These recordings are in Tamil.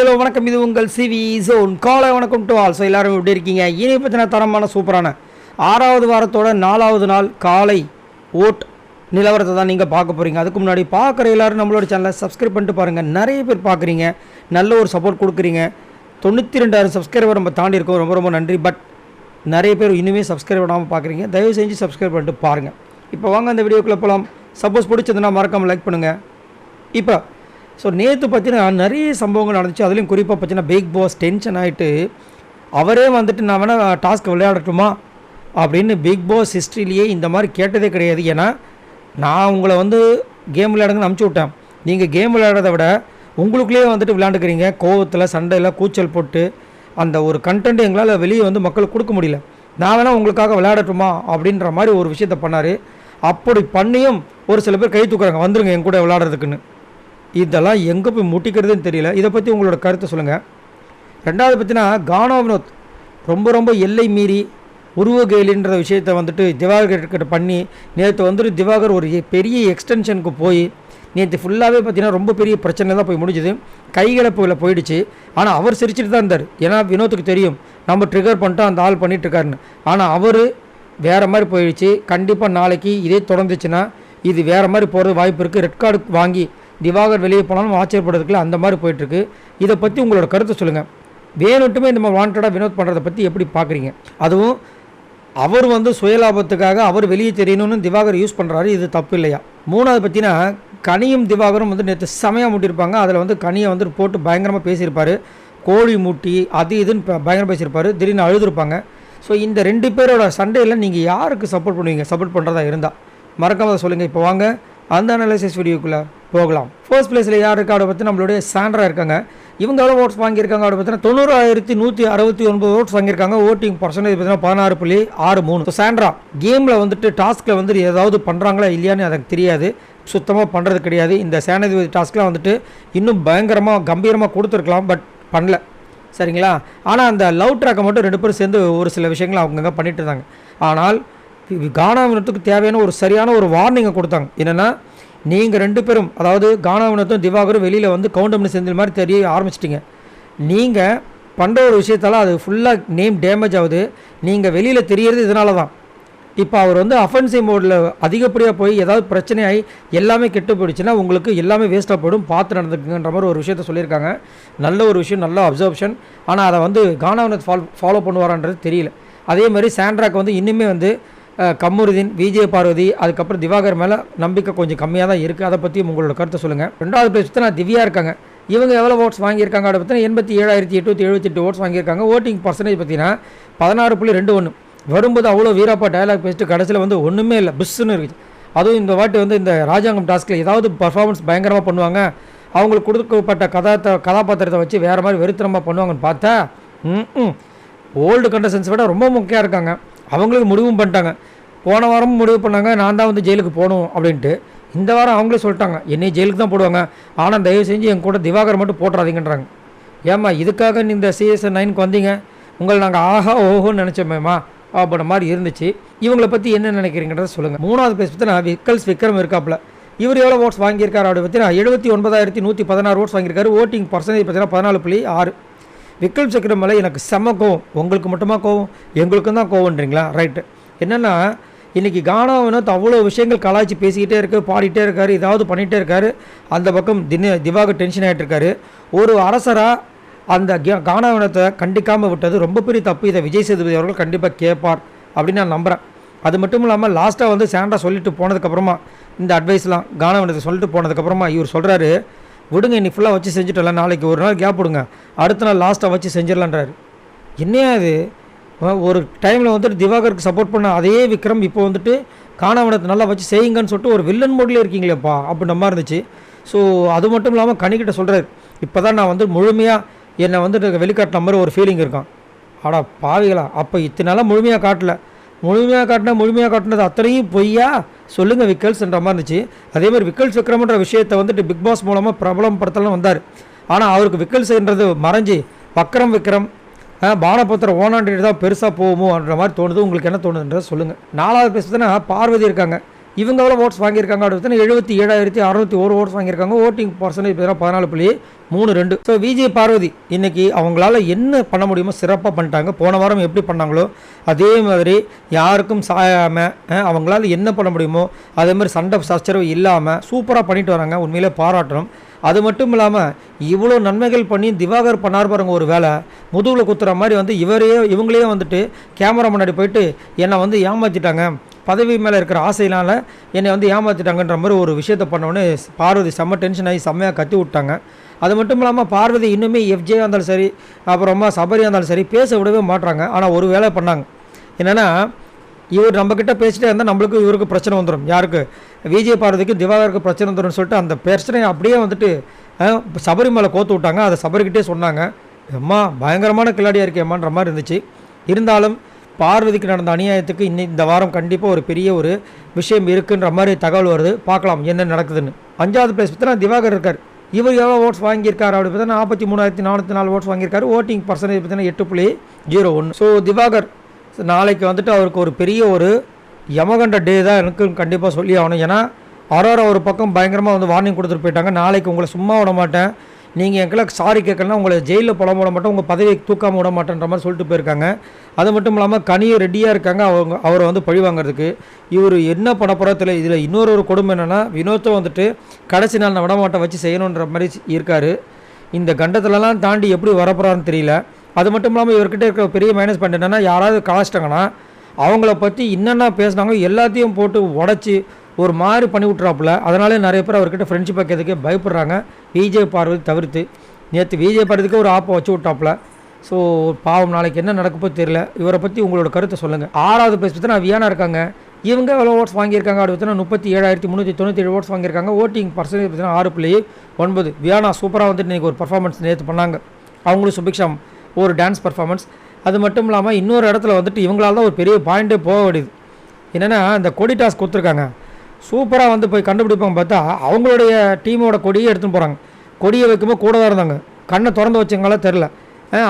ஹலோ வணக்கம், இது உங்கள் சிவி ஜோன். காலை வணக்கம் டு ஆல். ஸோ எல்லோரும் எப்படி இருக்கீங்க? இனி பற்றின தரமான சூப்பரான 6வது வாரத்தோட 4வது நாள் காலை ஓட் நிலவரத்தை தான் நீங்கள் பார்க்க போகிறீங்க. அதுக்கு முன்னாடி பார்க்குற எல்லோரும் நம்மளோட சேனலை சப்ஸ்கிரைப் பண்ணிட்டு பாருங்கள். நிறைய பேர் பார்க்குறீங்க, நல்ல ஒரு சப்போர்ட் கொடுக்குறீங்க. 92,000 சப்ஸ்கிரைபர் நம்ம தாண்டி இருக்கோம், ரொம்ப ரொம்ப நன்றி. பட் நிறைய பேர் இன்னுமே சப்ஸ்கிரைப் பண்ணாமல் பார்க்குறீங்க. தயவு செஞ்சு சப்ஸ்கிரைப் பண்ணிட்டு பாருங்கள். இப்போ வாங்க அந்த வீடியோக்குள்ளே போகலாம். சப்போஸ் பிடிச்சதுன்னா மறக்காமல் லைக் பண்ணுங்கள். இப்போ நேற்று பார்த்தீங்கன்னா நிறைய சம்பவங்கள் நடந்துச்சு. அதுலேயும் குறிப்பாக பார்த்தீங்கன்னா பிக் பாஸ் டென்ஷன் ஆகிட்டு அவரே வந்துட்டு நான் வேணால் டாஸ்க் விளையாடட்டுமா அப்படின்னு பிக் பாஸ் ஹிஸ்ட்ரியிலேயே இந்த மாதிரி கேட்டதே கிடையாது. ஏன்னா நான் உங்களை கேம் விளையாடுங்கன்னு அனுப்பிச்சி விட்டேன். நீங்கள் கேம் விளையாடுறத விட உங்களுக்குள்ளேயே விளையாண்டுக்கிறீங்க. கோவத்தில் சண்டையில் கூச்சல் போட்டு அந்த ஒரு கண்டென்ட் எங்களால் வெளியே மக்களுக்கு கொடுக்க முடியல. நான் வேணால் உங்களுக்காக விளையாடட்டுமா அப்படின்ற மாதிரி ஒரு விஷயத்த பண்ணார். அப்படி பண்ணியும் ஒரு சில பேர் கை தூக்குறாங்க, வந்துருங்க என் கூட விளையாடுறதுக்குன்னு. இதெல்லாம் எங்கே போய் முட்டிக்கிறதுன்னு தெரியல. இதை பற்றி உங்களோட கருத்தை சொல்லுங்கள். ரெண்டாவது பற்றினா கானா வினோத் ரொம்ப எல்லை மீறி உருவகேலின்ற விஷயத்தை திவாகர்கிட்ட பண்ணி நேற்று திவாகர் ஒரு பெரிய எக்ஸ்டென்ஷனுக்கு போய் நேற்று ஃபுல்லாகவே பார்த்தீங்கன்னா ரொம்ப பெரிய பிரச்சனை தான் போய் முடிஞ்சுது. கைகலப்புகளை போயிடுச்சு. ஆனால் அவர் சிரிச்சிட்டு தான் இருந்தார். ஏன்னா வினோத்துக்கு தெரியும் நம்ம ட்ரிகர் பண்ணிட்டு அந்த ஆள் பண்ணிகிட்ருக்காருன்னு. ஆனால் அவர் வேறு மாதிரி போயிடுச்சு. கண்டிப்பாக நாளைக்கு இதே தொடர்ந்துச்சுன்னா இது வேறு மாதிரி போகிறது வாய்ப்பு இருக்குது. ரெட் கார்டு வாங்கி திவாகர் வெளியே போனாலும் ஆச்சரியப்படுறதுக்குள்ள அந்த மாதிரி போயிட்டுருக்கு. இதை பற்றி உங்களோட கருத்தை சொல்லுங்கள். வேணுட்டுமே இந்த மாதிரி வாண்டடாக வினோத் பண்ணுறதை பற்றி எப்படி பார்க்குறீங்க? அதுவும் அவர் சுயலாபத்துக்காக அவர் வெளியே தெரியணும்னு திவாகர் யூஸ் பண்ணுறாரு. இது தப்பு இல்லையா? மூணாவது பற்றினா கனியும் திவாகரும் நேற்று செமையாக மூட்டியிருப்பாங்க. அதில் கனியை போட்டு பயங்கரமாக பேசியிருப்பார். கோழி மூட்டி அது இதுன்னு பயங்கரமாக பேசியிருப்பார். திடீர்னு அழுதுருப்பாங்க. ஸோ இந்த ரெண்டு பேரோட சண்டையில் நீங்கள் யாருக்கு சப்போர்ட் பண்ணுவீங்க? சப்போர்ட் பண்ணுறதா இருந்தால் மறக்காம சொல்லுங்கள். இப்போ வாங்க அந்த அனாலிசிஸ் வீடியோக்குள்ளே போகலாம். ஃபர்ஸ்ட் பிளேஸில் யார் இருக்கா அவரை பற்றி நம்மளுடைய சாண்ட்ரா இருக்காங்க. இவங்க எவ்வளோ ஓட்ஸ் வாங்கியிருக்காங்க அவரை பார்த்தீங்கன்னா 90,169 ஓட்ஸ் வாங்கியிருக்காங்க. ஓட்டிங் பர்சன்டேஜ் பார்த்தீங்கன்னா 16.63. சாண்ட்ரா கேமில் டாஸ்கில் ஏதாவது பண்ணுறாங்களா இல்லையான்னு எனக்கு தெரியாது. சுத்தமாக பண்ணுறது கிடையாது. இந்த சேனாதிபதி டாஸ்க்லாம் இன்னும் பயங்கரமாக கம்பீரமாக கொடுத்துருக்கலாம், பட் பண்ணல. சரிங்களா? ஆனால் அந்த லவ் ட்ராக்கை மட்டும் 2 பேரும் சேர்ந்து ஒரு சில விஷயங்களை அவங்கங்க பண்ணிட்டு இருந்தாங்க. ஆனால் கானா வினோத்துக்கு தேவையான ஒரு சரியான ஒரு வார்னிங்கை கொடுத்தாங்க. என்னென்னா, நீங்கள் 2 பேரும், அதாவது கானா வினோத்தும் திவாகரும் வெளியில் கவுண்டம்னு செந்தில் மாதிரி தெரிய ஆரம்பிச்சிட்டிங்க. நீங்கள் பண்ணுற ஒரு விஷயத்தால் அது ஃபுல்லாக நேம் டேமேஜ் ஆகுது. நீங்கள் வெளியில் தெரியறது இதனால தான். இப்போ அவர் அஃபென்சிவ் மோடில் அதிகப்படியாக போய் ஏதாவது பிரச்சனையாகி எல்லாமே கெட்டு போயிடுச்சுன்னா உங்களுக்கு எல்லாமே வேஸ்ட்டாக போய்டும். பார்த்து நடந்துக்குங்கன்ற மாதிரி ஒரு விஷயத்த சொல்லியிருக்காங்க. நல்ல ஒரு விஷயம், நல்ல அப்சர்வேஷன். ஆனால் அதை கானா வினோத் ஃபாலோ பண்ணுவாரான்றது தெரியல. அதே மாதிரி சாண்ட்ராக்கு இன்னுமே கமருதீன், விஜய் பார்வதி, அதுக்கப்புறம் திவாகர் மேலே நம்பிக்கை கொஞ்சம் கம்மியாக தான் இருக்குது. அதை பற்றி உங்களோட கருத்தை சொல்லுங்கள். 2வது பிளேஸ் நான் திவ்யா இருக்காங்க. இவங்க எவ்வளோ ஓட்ஸ் வாங்கியிருக்காங்க அப்படி பார்த்தீங்கன்னா 87,878 ஓட்ஸ் வாங்கியிருக்காங்க. ஓட்டிங் பர்சன்டேஜ் பார்த்தீங்கன்னா 16.21. வரும்போது அவ்வளோ வீராப்பா டயலாக் பேசிட்டு கடைசியில் ஒன்றுமே இல்லை, பிஸ்ஸுன்னு இருக்குது. அதுவும் இந்த வாட்டி இந்த ராஜாங்கம் டாஸ்கில் ஏதாவது பர்ஃபார்மன்ஸ் பயங்கரமாக பண்ணுவாங்க, அவங்களுக்கு கொடுக்கப்பட்ட கதாபாத்திரத்தை வச்சு வேறு மாதிரி வெறுத்தனமாக பண்ணுவாங்கன்னு பார்த்தா ஓல்டு கண்டஸ்டன்ஸ் விட ரொம்ப முக்கியம் இருக்காங்க. அவங்களுக்கு முடிவும் பண்ணிட்டாங்க. போன வாரமும் முடிவு பண்ணாங்க நான் தான் ஜெயிலுக்கு போகணும் அப்படின்ட்டு. இந்த வாரம் அவங்களே சொல்லிட்டாங்க என்னை ஜெயிலுக்கு தான் போடுவாங்க, ஆனால் தயவு செஞ்சு என் கூட திவாகர் மட்டும் போட்டுறாதீங்கன்றாங்க. ஏம்மா இதுக்காக இந்த CSN 9க்கு வந்தீங்க? உங்களை நாங்கள் ஆஹா ஓஹோன்னு நினச்சோமேம்மா அப்படின்ற மாதிரி இருந்துச்சு. இவங்களை பற்றி என்ன நினைக்கிறீங்கன்றத சொல்லுங்கள். 3வது பிளேஸ் பார்த்தீங்கன்னா விக்ரம் இருக்காப்புல. இவர் எவ்வளோ ஓட்ஸ் வாங்கியிருக்காரு அப்படி பார்த்தீங்கன்னா 79,116 ஓட்ஸ் வாங்கியிருக்காரு. ஓட்டிங் பர்சன்டேஜ் பார்த்தீங்கன்னா 14.6. விக்ரம் மேலே எனக்கு செம்ம கோவம். உங்களுக்கு மட்டுமா கோவம்? எங்களுக்கும் தான் கோவன்றீங்களா? ரைட்டு. என்னென்னா, இன்றைக்கி கானா வினோத் அவ்வளோ விஷயங்கள் கலாய்ச்சி பேசிக்கிட்டே இருக்கார், பாடிட்டே இருக்கார், ஏதாவது பண்ணிகிட்டே இருக்கார். அந்த பக்கம் திவாகர் டென்ஷன் ஆகிட்டு இருக்காரு. ஒரு அரசராக அந்த கானா வினோத்தை கண்டிக்காமல் விட்டது ரொம்ப பெரிய தப்பு. இதை விஜய் சேதுபதி அவர்கள் கண்டிப்பாக கேட்பார் அப்படின்னு நான் நம்புகிறேன். அது மட்டும் இல்லாமல் லாஸ்ட்டாக சாண்டா சொல்லிட்டு போனதுக்கப்புறமா இந்த அட்வைஸ்லாம் கானா வினோத்தை சொல்லிட்டு போனதுக்கப்புறமா இவர் சொல்கிறாரு, விடுங்க இன்னைக்கு ஃபுல்லாக வச்சு செஞ்சுட்டல, நாளைக்கு ஒரு நாள் கேப் விடுங்க, அடுத்த நாள் லாஸ்ட்டாக வச்சு செஞ்சிடலான்றாரு. என்னையா அது? ஒரு டைமில் திவாகருக்கு சப்போர்ட் பண்ண அதே விக்ரம் இப்போ கானா வினோத்தை நல்லா வச்சு செய்யுங்கன்னு சொல்லிட்டு ஒரு வில்லன் மோட்லேயே இருக்கீங்களேப்பா அப்படின்ற மாதிரி இருந்துச்சு. ஸோ அது மட்டும் இல்லாமல் கனிக்கிட்ட சொல்கிறார், இப்போ தான் நான் முழுமையாக என்னை வெளிக்காட்டின மாதிரி ஒரு ஃபீலிங் இருக்கான். ஆடா பாவிகளா, அப்போ இத்தனை நாளாக முழுமையாக முழுமையாக காட்டினது அத்தனையும் பொய்யா சொல்லுங்கள் விக்கல்ஸ்ன்ற மாதிரி இருந்துச்சு. அதே மாதிரி விக்ரம்ன்ற விஷயத்தை பிக் பாஸ் மூலமாக பிரபலம் படுத்தலாம் வந்தார். ஆனால் அவருக்கு விக்கல்ஸ்ன்றது மறைஞ்சி விக்ரம் பானபத்திரம் ஓனாண்டிட்டு தான் பெருசாக போகுமோன்ற மாதிரி தோணுது. உங்களுக்கு என்ன தோணுதுன்றதை சொல்லுங்கள். 4வது பிளேஸ் பார்வதி இருக்காங்க. இவங்க எவ்வளோ ஓட்ஸ் வாங்கியிருக்காங்க அப்படின்னு 77,601 ஓட்ஸ் வாங்கியிருக்காங்க. ஓட்டிங் பர்சன்டேஜ் பார்த்தீங்கன்னா 14.32. ஸோ விஜய் பார்வதி இன்றைக்கி அவங்களால என்ன பண்ண முடியுமோ சிறப்பாக பண்ணிட்டாங்க. போன வாரம் எப்படி பண்ணாங்களோ அதே மாதிரி யாருக்கும் சாயாமல் அவங்களால என்ன பண்ண முடியுமோ அதே மாதிரி சண்டை சச்சரவு இல்லாமல் சூப்பராக பண்ணிட்டு வராங்க. உண்மையிலே பாராட்டணும். அது மட்டும் இல்லாமல் இவ்வளோ நன்மைகள் பண்ணி திவாகர் பண்ணார் பாருங்க ஒரு வேலை முதுகில் குத்துற மாதிரி வந்து இவங்களே வந்துட்டு கேமரா முன்னாடி போயிட்டு என்னை வந்து ஏமாற்றிட்டாங்க, பதவி மேலே இருக்கிற ஆசையினால் என்னை வந்து ஏமாற்றிட்டாங்கன்ற மாதிரி ஒரு விஷயத்தை பண்ணோன்னே பார்வதி செம்ம டென்ஷன் ஆகி செம்மையாக கத்தி விட்டாங்க. அது மட்டும் இல்லாமல் பார்வதி இன்னுமே எஃப்ஜேயாக இருந்தாலும் சரி அப்புறமா சபரியாக இருந்தாலும் சரி பேச விடவே மாட்டுறாங்க. ஆனால் ஒரு வேலை பண்ணாங்க என்னென்னா, இவர் நம்மக்கிட்ட பேசிட்டே இருந்தால் நம்மளுக்கு இவருக்கு பிரச்சனை வந்துடும். யாருக்கு? விஜய் பார்வதிக்கு திவாகருக்கு பிரச்சனை வந்துடும் சொல்லிட்டு அந்த பிரச்சனையை அப்படியே வந்துட்டு சபரி மேலே கோத்து விட்டாங்க. அதை சபரிக்கிட்டே சொன்னாங்க, அம்மா பயங்கரமான கிளாடியாக இருக்கேம்மான்ற மாதிரி இருந்துச்சு. இருந்தாலும் பார்வதிக்கு நடந்த அநியாயத்துக்கு இந்த வாரம் கண்டிப்பாக ஒரு பெரிய ஒரு விஷயம் இருக்குன்ற மாதிரி தகவல் வருது. பார்க்கலாம் என்ன நடக்குதுன்னு. 5வது பிளேஸ் பார்த்தீங்கன்னா திவாகர் இருக்கார். இவர் எவ்வளோ ஓட்ஸ் வாங்கியிருக்காரு அப்படி பார்த்தீங்கன்னா 43,404 ஓட்ஸ் வாங்கியிருக்காரு. ஓட்டிங் பர்சன்டேஜ் பார்த்தீங்கன்னா 8.01. ஸோ திவாகர் நாளைக்கு வந்துட்டு அவருக்கு ஒரு பெரிய ஒரு யமகண்ட டே தான் எனக்கு கண்டிப்பாக சொல்லி ஆகணும். ஏன்னா அரோரா ஒரு பக்கம் பயங்கரமாக வந்து வார்னிங் கொடுத்துட்டு போயிட்டாங்க, நாளைக்கு உங்களை சும்மா விட மாட்டேன், நீங்கள் எங்களுக்கு சாரி கேட்கலாம், உங்களை ஜெயிலில் போட மாட்டேன், உங்கள் பதவியை தூக்காமல் விட மாட்டேன்ற மாதிரி சொல்லிட்டு போயிருக்காங்க. அது மட்டும் இல்லாமல் கனியும் ரெடியாக இருக்காங்க அவரை வந்து பழி வாங்குறதுக்கு. இவர் என்ன பண்ண போகிறதில்ல. இதில் இன்னொரு கொடுமை என்னென்னா, வினோத்தை வந்துட்டு கடைசி நாள் நான் விடமாட்டேன் வச்சு செய்யணுன்ற மாதிரி இருக்கார். இந்த கண்டத்துலலாம் தாண்டி எப்படி வரப்போகிறான்னு தெரியல. அது மட்டும் இல்லாமல் இவர்கிட்ட இருக்கிற பெரிய மைனஸ் பாயிண்ட் என்னென்னா, யாராவது கலாச்சிட்டாங்கன்னா அவங்கள பற்றி என்னென்ன பேசுனாங்க எல்லாத்தையும் போட்டு உடச்சி ஒரு மாதிரி பண்ணி விட்றாப்புல. அதனாலே நிறைய பேர் அவர்கிட்ட ஃப்ரெண்ட்ஷிப் வைக்கிறதுக்கே பயப்படுறாங்க, விஜய் பார்வதி தவிர்த்து. நேற்று விஜய் பார்வதிக்கு ஒரு ஆப்பை வச்சு விட்டாப்புல. ஸோ பாவம் நாளைக்கு என்ன நடக்கப்போ தெரியல. இவரை பற்றி உங்களோட கருத்தை சொல்லுங்கள். 6வது பிளேஸ் பார்த்தீங்கன்னா வியானா இருக்காங்க. இவங்க எவ்வளோ ஓட்ஸ் வாங்கியிருக்காங்க அப்படி பார்த்தீங்கன்னா 37,397 ஓட்ஸ் வாங்கியிருக்காங்க. ஓட்டிங் பர்சன்டேஜ் பார்த்தீங்கன்னா 6.9. வியானா சூப்பராக வந்துட்டு இன்றைக்கி ஒரு பர்ஃபார்மன்ஸ் நேற்று பண்ணாங்க. அவங்களும் சுபிக்ஷாம் ஒரு டான்ஸ் பர்ஃபார்மன்ஸ். அது மட்டும் இல்லாமல் இன்னொரு இடத்துல வந்துட்டு இவங்களால தான் ஒரு பெரிய பாயிண்ட்டே போக வேண்டியது. என்னென்னா இந்த கொடி டாஸ் கொடுத்துருக்காங்க, சூப்பராக வந்து போய் கண்டுபிடிப்பாங்க. பார்த்தா அவங்களுடைய டீமோட கொடியை எடுத்துன்னு போகிறாங்க. கொடியை வைக்கும்போது கூட தான் இருந்தாங்க, கண்ணை திறந்து வச்சவங்களா தெரில.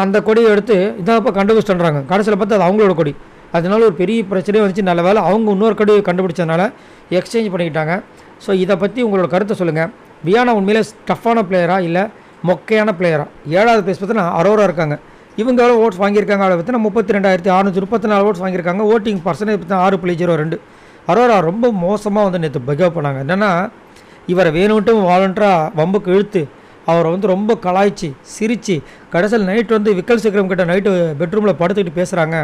அந்த கொடியை எடுத்து இதான் இப்போ கண்டுபிடிச்சிட்டுறாங்க. கடைசியில் பார்த்தா அது அவங்களோட கொடி. அதனால ஒரு பெரிய பிரச்சனையே வந்துச்சு. நல்ல வேலை அவங்க இன்னொரு கொடியை கண்டுபிடிச்சதுனால எக்ஸ்சேஞ்ச் பண்ணிக்கிட்டாங்க. ஸோ இதை பற்றி உங்களோட கருத்தை சொல்லுங்கள். வியானா உண்மையிலே டஃப்பான பிளேயரா இல்லை மொக்கையான பிளேயரா? 7வது பிளேஸ் பார்த்தீங்கன்னா அரோரா இருக்காங்க. இவங்க எவ்வளோ ஓட்ஸ் வாங்கியிருக்காங்க அப்படி பார்த்தீங்கன்னா 32,634 ஓட்ஸ் வாங்கியிருக்காங்க. ஓட்டிங் பர்சன்டேஜ் பார்த்தீங்கன்னா 6.02. அரோரா ரொம்ப மோசமாக வந்து நேற்று பிஹேவ் பண்ணாங்க. என்னென்னா இவரை வேணும்ட்டு வாலண்டராக வம்புக்கு இழுத்து அவரை வந்து ரொம்ப கலாய்ச்சி சிரித்து கடைசியில் நைட்டு வந்து விக்கல் சிக்ரம் கிட்ட நைட்டு பெட்ரூமில் படுத்துக்கிட்டு பேசுகிறாங்க.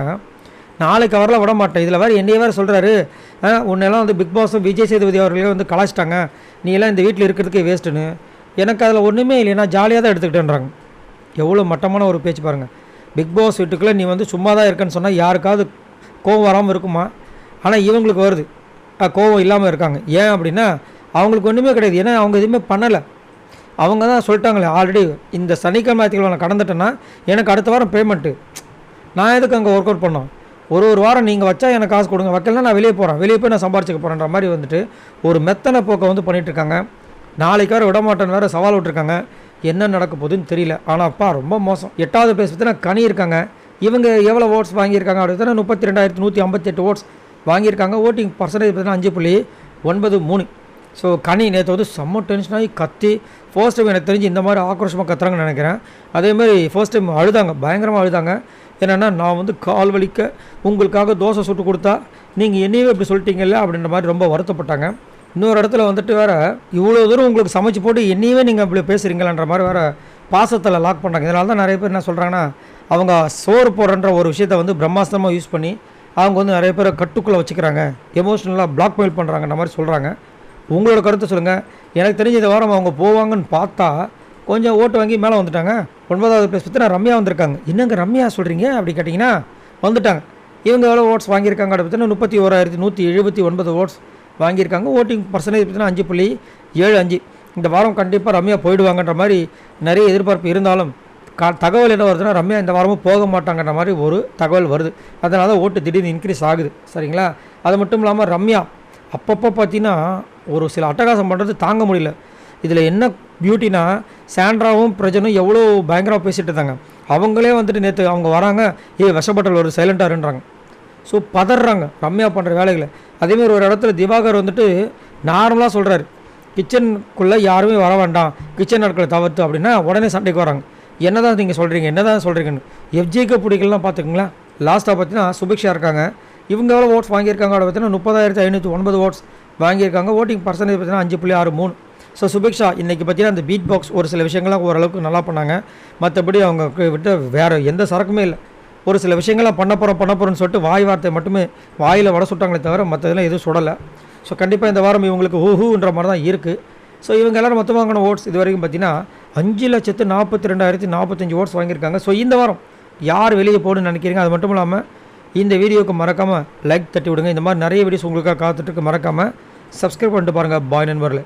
நாளைக்கு அவரெல்லாம் விட மாட்டேன், இதில் வேறு என்னையே வேறு சொல்கிறாரு, உன்னெல்லாம் வந்து பிக் பாஸும் விஜய் சேதுபதி அவர்களே வந்து கலாய்ச்சிட்டாங்க, நீ எல்லாம் இந்த வீட்டில் இருக்கிறதுக்கே வேஸ்ட்டுன்னு. எனக்கு அதில் ஒன்றுமே இல்லைன்னா ஜாலியாக தான் எடுத்துக்கிட்டேன்றாங்க. எவ்வளோ மட்டமான ஒரு பேச்சு பாருங்கள். பிக் பாஸ் வீட்டுக்குள்ளே நீ வந்து சும்மா தான் இருக்கேன்னு சொன்னால் யாருக்காவது கோவம் வராமல் இருக்குமா? ஆனால் இவங்களுக்கு வருது, கோவம் இல்லாமல் இருக்காங்க. ஏன் அப்படின்னா அவங்களுக்கு ஒன்றுமே கிடையாது. ஏன்னா அவங்க எதுவுமே பண்ணலை. அவங்க தான் சொல்லிட்டாங்களே ஆல்ரெடி, இந்த சனிக்கிழமை நான் கடந்துட்டேன்னா எனக்கு அடுத்த வாரம் பேமெண்ட்டு, நான் எதுக்கு அங்கே ஒர்க் அவுட் பண்ணோம், ஒரு வாரம் நீங்கள் வச்சா எனக்கு காசு கொடுங்க, வைக்கலன்னா நான் வெளியே போய் நான் சம்பாரிச்சிக்க போகிறேன்ற மாதிரி வந்துட்டு ஒரு மெத்தனை போக்கை வந்து பண்ணிகிட்ருக்காங்க. நாளைக்கு வேறு விடமாட்டேன்னு வேறு சவால் விட்டுருக்காங்க. என்ன நடக்க போகுதுன்னு தெரியல. ஆனால் அப்பா ரொம்ப மோசம். 8வது பிளேஸ் பார்த்தீங்கன்னா கனி இருக்காங்க. இவங்க எவ்வளோ ஓட்ஸ் வாங்கியிருக்காங்க அப்படி பார்த்தீங்கன்னா 32,158 ஓட்ஸ் வாங்கியிருக்காங்க. ஓட்டிங் பர்சன்டேஜ் பார்த்தீங்கன்னா 5.93. ஸோ கனி நேற்று வந்து செம்ம டென்ஷனாகி கத்தி ஃபர்ஸ்ட் டைம் எனக்கு தெரிஞ்சு இந்த மாதிரி ஆக்ரோஷமாக கத்துறாங்கன்னு நினைக்கிறேன். அதேமாதிரி ஃபர்ஸ்ட் டைம் அழுதாங்க, பயங்கரமாக அழுதாங்க. என்னென்னா நான் வந்து கால் வலிக்க உங்களுக்காக தோசை சுட்டு கொடுத்தா நீங்கள் என்னையே இப்படி சொல்லிட்டீங்கல்ல அப்படின்ற மாதிரி ரொம்ப வருத்தப்பட்டாங்க. இன்னொரு இடத்துல வந்துட்டு வேறு இவ்வளோ தூரம் உங்களுக்கு சமைச்சு போட்டு என்னையவே நீங்கள் இப்படி பேசுகிறீங்களான்ற மாதிரி வேறு பாசத்தில் லாக் பண்ணுறாங்க. இதனால தான் நிறைய பேர் என்ன சொல்கிறாங்கன்னா, அவங்க சோறு போடுறன்ற ஒரு விஷயத்தை வந்து பிரம்மாஸ்திரமாக யூஸ் பண்ணி அவங்க வந்து நிறைய பேரை கட்டுக்குள்ளே வச்சுக்கிறாங்க, எமோஷ்னலாக பிளாக்மெயில் பண்ணுறாங்கன்ற மாதிரி சொல்கிறாங்க. உங்களோட கருத்தை சொல்லுங்கள். எனக்கு தெரிஞ்ச இந்த வாரம் அவங்க போவாங்கன்னு பார்த்தா கொஞ்சம் ஓட்டு வாங்கி மேலே வந்துட்டாங்க. 9வது பிளேஸ் பார்த்தீங்கன்னா ரம்யா வந்திருக்காங்க. என்னங்க ரம்யா சொல்கிறீங்க அப்படி கேட்டிங்கன்னா வந்துட்டாங்க. இவங்க எவ்வளோ ஓட்ஸ் வாங்கியிருக்காங்க அப்படி பார்த்தீங்கன்னா 31,179 ஓட்ஸ் வாங்கியிருக்காங்க. ஓட்டிங் பர்சன்டேஜ் பார்த்தீங்கன்னா 5.75. இந்த வாரம் கண்டிப்பாக ரம்யா போயிடுவாங்கன்ற மாதிரி நிறைய எதிர்பார்ப்பு இருந்தாலும் தகவல் என்ன வருதுன்னா ரம்யா இந்த வாரமும் போக மாட்டாங்கன்ற மாதிரி ஒரு தகவல் வருது. அதனால தான் ஓட்டு திடீர்னு இன்க்ரீஸ் ஆகுது. சரிங்களா? அது மட்டும் இல்லாமல் ரம்யா அப்பப்போ பார்த்தீங்கன்னா ஒரு சில அட்டகாசம் பண்ணுறது தாங்க முடியல. இதில் என்ன பியூட்டினா சாண்ட்ராவும் பிரஜனும் எவ்வளோ பயங்கரமாக பேசிகிட்டு இருந்தாங்க. அவங்களே வந்துட்டு நேற்று அவங்க வராங்க, விஷப்பட்டல் ஒரு சைலண்டாக இருன்றாங்க. ஸோ பதறாங்க ரம்யா பண்ணுற வேலைகளை. அதேமாதிரி ஒரு இடத்துல திவாகர் வந்துட்டு நார்மலாக சொல்கிறாரு, கிச்சனுக்குள்ளே யாருமே வர வேண்டாம், கிச்சன் நாட்களை தவிர்த்து அப்படின்னா உடனே சண்டைக்கு வராங்க. என்ன தான் நீங்கள் சொல்கிறீங்க, என்ன தான் சொல்கிறீங்கன்னு. எஃப்ஜேக்கு பிடிக்கலாம் பார்த்துக்குங்களேன். லாஸ்ட்டாக பார்த்தீங்கன்னா சுபிக்ஷா இருக்காங்க, இவங்க எவ்வளோ ஓட்ஸ் வாங்கியிருக்காங்க அப்படி பார்த்தீங்கன்னா 30,509 ஓட்ஸ் வாங்கியிருக்காங்க. ஓட்டிங் பர்சன்டேஜ் பார்த்தீங்கன்னா 5.63. ஸோ சுபிக்ஷா இன்றைக்கி பார்த்தீங்கன்னா அந்த பீட் பாக்ஸ் ஒரு சில விஷயங்கள்லாம் ஓரளவுக்கு நல்லா பண்ணாங்க. மற்றபடி அவங்க விட்டு வேறு எந்த சரக்குமே இல்லை. ஒரு சில விஷயங்கள்லாம் பண்ண போகிறோன்னு சொல்லிட்டு வாய் வார்த்தை மட்டுமே வாயில் வடை சுட்டாங்களே தவிர மற்றதெல்லாம் எதுவும் சுடலை. ஸோ கண்டிப்பாக இந்த வாரம் இவங்களுக்கு ஊன்ற மாதிரி தான் இருக்குது. ஸோ இவங்க எல்லோரும் மொத்தம் வாங்கின ஓட்ஸ் இது வரைக்கும் பார்த்தீங்கன்னா 5,42,045 ஓட்ஸ் வாங்கியிருக்காங்க. ஸோ இந்த வாரம் யார் வெளியே போகணுன்னு நினைக்கிறீங்க? அது மட்டும் இல்லாமல் இந்த வீடியோவுக்கு மறக்காமல் லைக் தட்டி விடுங்க. இந்த மாதிரி நிறைய வீடியோஸ் உங்களுக்காக காத்துட்ருக்கு. மறக்காமல் சப்ஸ்கிரைப் பண்ணிட்டு பாருங்கள். பாய் நண்பர்களே.